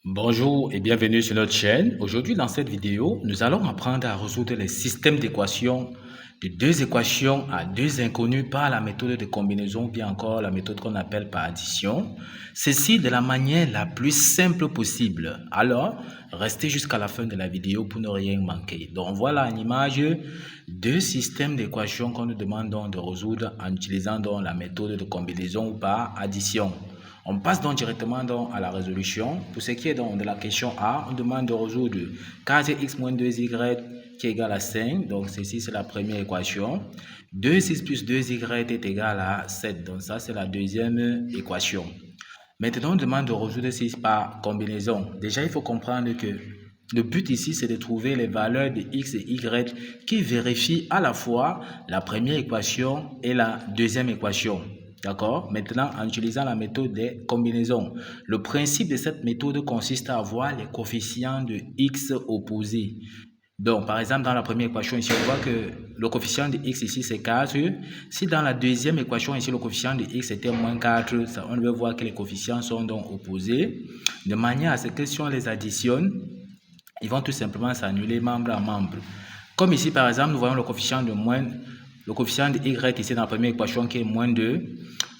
Bonjour et bienvenue sur notre chaîne. Aujourd'hui, dans cette vidéo, nous allons apprendre à résoudre les systèmes d'équations de deux équations à deux inconnues par la méthode de combinaison, bien encore la méthode qu'on appelle par addition. Ceci de la manière la plus simple possible. Alors, restez jusqu'à la fin de la vidéo pour ne rien manquer. Donc, voilà en image deux systèmes d'équations qu'on nous demande donc de résoudre en utilisant donc la méthode de combinaison ou par addition. On passe donc directement donc à la résolution. Pour ce qui est donc de la question A, on demande de résoudre 4x moins 2y qui est égal à 5. Donc ceci c'est la première équation. 2x plus 2y est égal à 7. Donc ça c'est la deuxième équation. Maintenant on demande de résoudre ceci par combinaison. Déjà il faut comprendre que le but ici c'est de trouver les valeurs de x et y qui vérifient à la fois la première équation et la deuxième équation. D'accord? Maintenant, en utilisant la méthode des combinaisons. Le principe de cette méthode consiste à avoir les coefficients de x opposés. Donc, par exemple, dans la première équation ici, on voit que le coefficient de x ici, c'est 4. Si dans la deuxième équation ici, le coefficient de x était moins 4, on veut voir que les coefficients sont donc opposés. De manière à ce que si on les additionne, ils vont tout simplement s'annuler membre à membre. Comme ici, par exemple, nous voyons le coefficient de y ici dans la première équation qui est moins 2.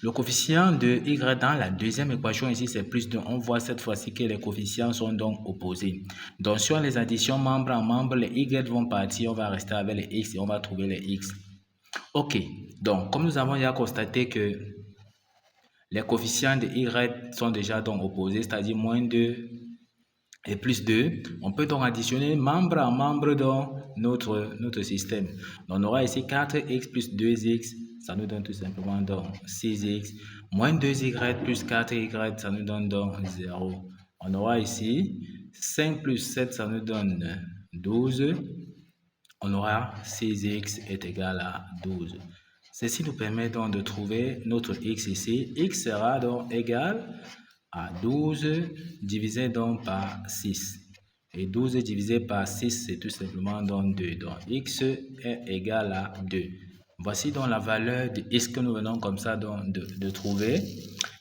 Le coefficient de y dans la deuxième équation ici, c'est plus 2. On voit cette fois-ci que les coefficients sont donc opposés. Donc, si on les additionne membre à membre, les y vont partir, on va rester avec les x et on va trouver les x. Ok, donc, comme nous avons déjà constaté que les coefficients de y sont déjà donc opposés, c'est-à-dire moins 2 et plus 2, on peut donc additionner membre à membre dans notre système. Donc, on aura ici 4x plus 2x, ça nous donne tout simplement donc 6x, moins 2y plus 4y, ça nous donne donc 0. On aura ici 5 plus 7, ça nous donne 12. On aura 6x est égal à 12. Ceci nous permet donc de trouver notre x ici. X sera donc égal à 12 divisé donc par 6. Et 12 divisé par 6, c'est tout simplement donc 2. Donc, x est égal à 2. Voici donc la valeur de x que nous venons comme ça donc de trouver.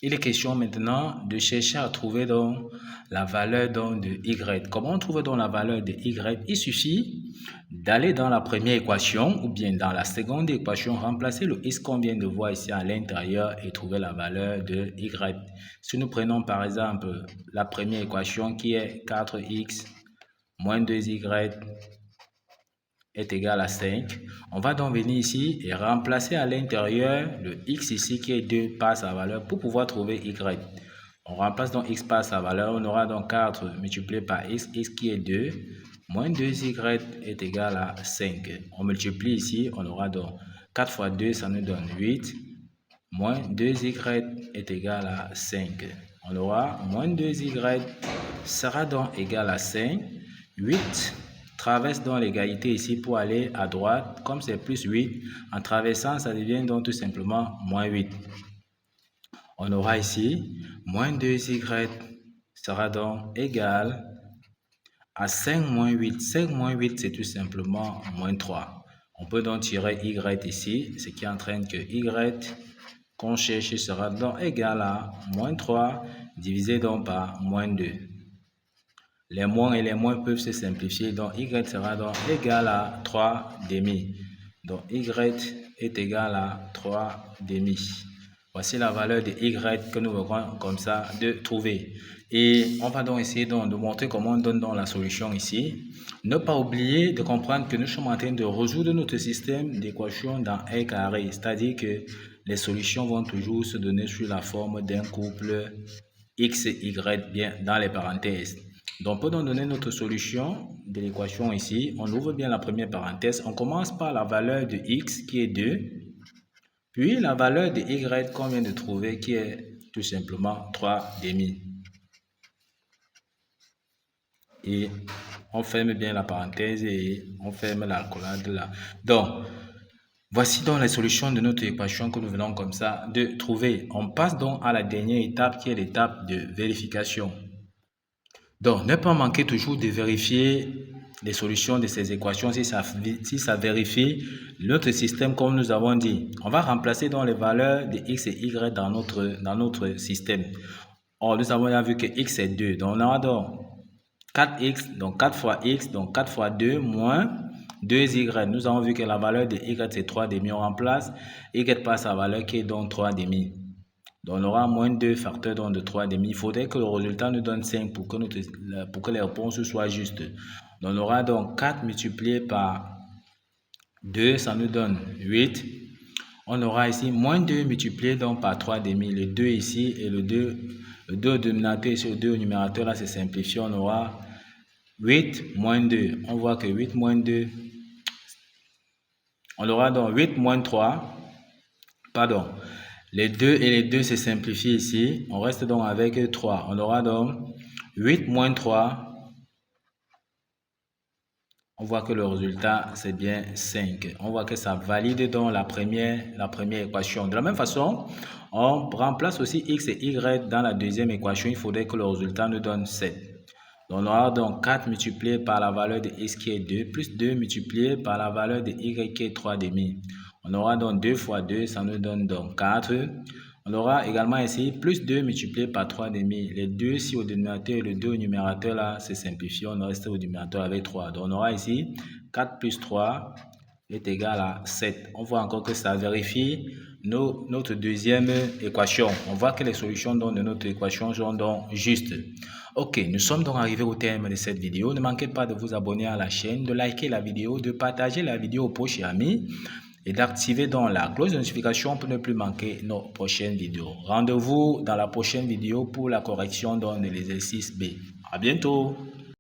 Il est question maintenant de chercher à trouver donc la valeur donc de y. Comment on trouve donc la valeur de y? Il suffit d'aller dans la première équation ou bien dans la seconde équation, remplacer le x qu'on vient de voir ici à l'intérieur et trouver la valeur de y. Si nous prenons par exemple la première équation qui est 4x moins 2y est égal à 5, on va donc venir ici et remplacer à l'intérieur le x ici qui est 2 par sa valeur pour pouvoir trouver y. On remplace donc x par sa valeur, on aura donc 4 multiplié par x qui est 2, moins 2y est égal à 5. On multiplie ici, on aura donc 4 fois 2, ça nous donne 8, moins 2y est égal à 5. On aura moins 2y sera donc égal à 5. 8 traverse donc l'égalité ici pour aller à droite. Comme c'est plus 8, en traversant, ça devient donc tout simplement moins 8. On aura ici moins 2y sera donc égal à 5 moins 8. 5 moins 8, c'est tout simplement moins 3. On peut donc tirer y ici, ce qui entraîne que y qu'on cherche sera donc égal à moins 3 divisé donc par moins 2. Les moins et les moins peuvent se simplifier, donc y sera donc égal à 3 demi. Donc y est égal à 3 demi. Voici la valeur de y que nous verrons comme ça de trouver. Et on va donc essayer donc de montrer comment on donne donc la solution ici. Ne pas oublier de comprendre que nous sommes en train de résoudre notre système d'équations dans un carré. C'est-à-dire que les solutions vont toujours se donner sous la forme d'un couple x et y bien dans les parenthèses. Donc, on peut donc donner notre solution de l'équation ici. On ouvre bien la première parenthèse. On commence par la valeur de x qui est 2. Puis la valeur de y qu'on vient de trouver qui est tout simplement 3 demi. Et on ferme bien la parenthèse et on ferme la l'accolade là. Donc, voici donc les solutions de notre équation que nous venons comme ça de trouver. On passe donc à la dernière étape qui est l'étape de vérification. Donc, ne pas manquer toujours de vérifier les solutions de ces équations si ça vérifie notre système comme nous avons dit. On va remplacer donc les valeurs de x et y dans notre système. Or, nous avons vu que x est 2. Donc, on aura donc 4x, donc 4 fois x, donc 4 fois 2 moins 2y. Nous avons vu que la valeur de y c'est 3,5. On remplace, y passe sa valeur qui est donc 3,5. Donc on aura moins 2 facteurs donc de 3,5. Il faudrait que le résultat nous donne 5 pour que les réponses soient justes. Donc on aura donc 4 multiplié par 2, ça nous donne 8. On aura ici moins 2 multiplié donc par 3,5. Le 2 ici et le 2 au dénominateur ici, le 2 au numérateur, là c'est simplifié. On aura 8 moins 2. On voit que 8 moins 2, on aura donc 8 moins 3, pardon, les 2 et les 2 se simplifient ici. On reste donc avec 3. On aura donc 8 moins 3. On voit que le résultat, c'est bien 5. On voit que ça valide donc la première équation. De la même façon, on remplace aussi x et y dans la deuxième équation. Il faudrait que le résultat nous donne 7. Donc, on aura donc 4 multiplié par la valeur de x qui est 2, plus 2 multiplié par la valeur de y qui est 3,5. On aura donc 2 fois 2, ça nous donne donc 4. On aura également ici plus 2 multiplié par 3,5. Les 2 ici au dénominateur et le 2 au numérateur là, c'est simplifié. On reste au numérateur avec 3. Donc on aura ici 4 plus 3 est égal à 7. On voit encore que ça vérifie notre deuxième équation. On voit que les solutions de notre équation sont donc justes. Ok, nous sommes donc arrivés au terme de cette vidéo. Ne manquez pas de vous abonner à la chaîne, de liker la vidéo, de partager la vidéo aux proches et amis et d'activer donc la cloche de notification pour ne plus manquer nos prochaines vidéos. Rendez-vous dans la prochaine vidéo pour la correction de l'exercice B. À bientôt!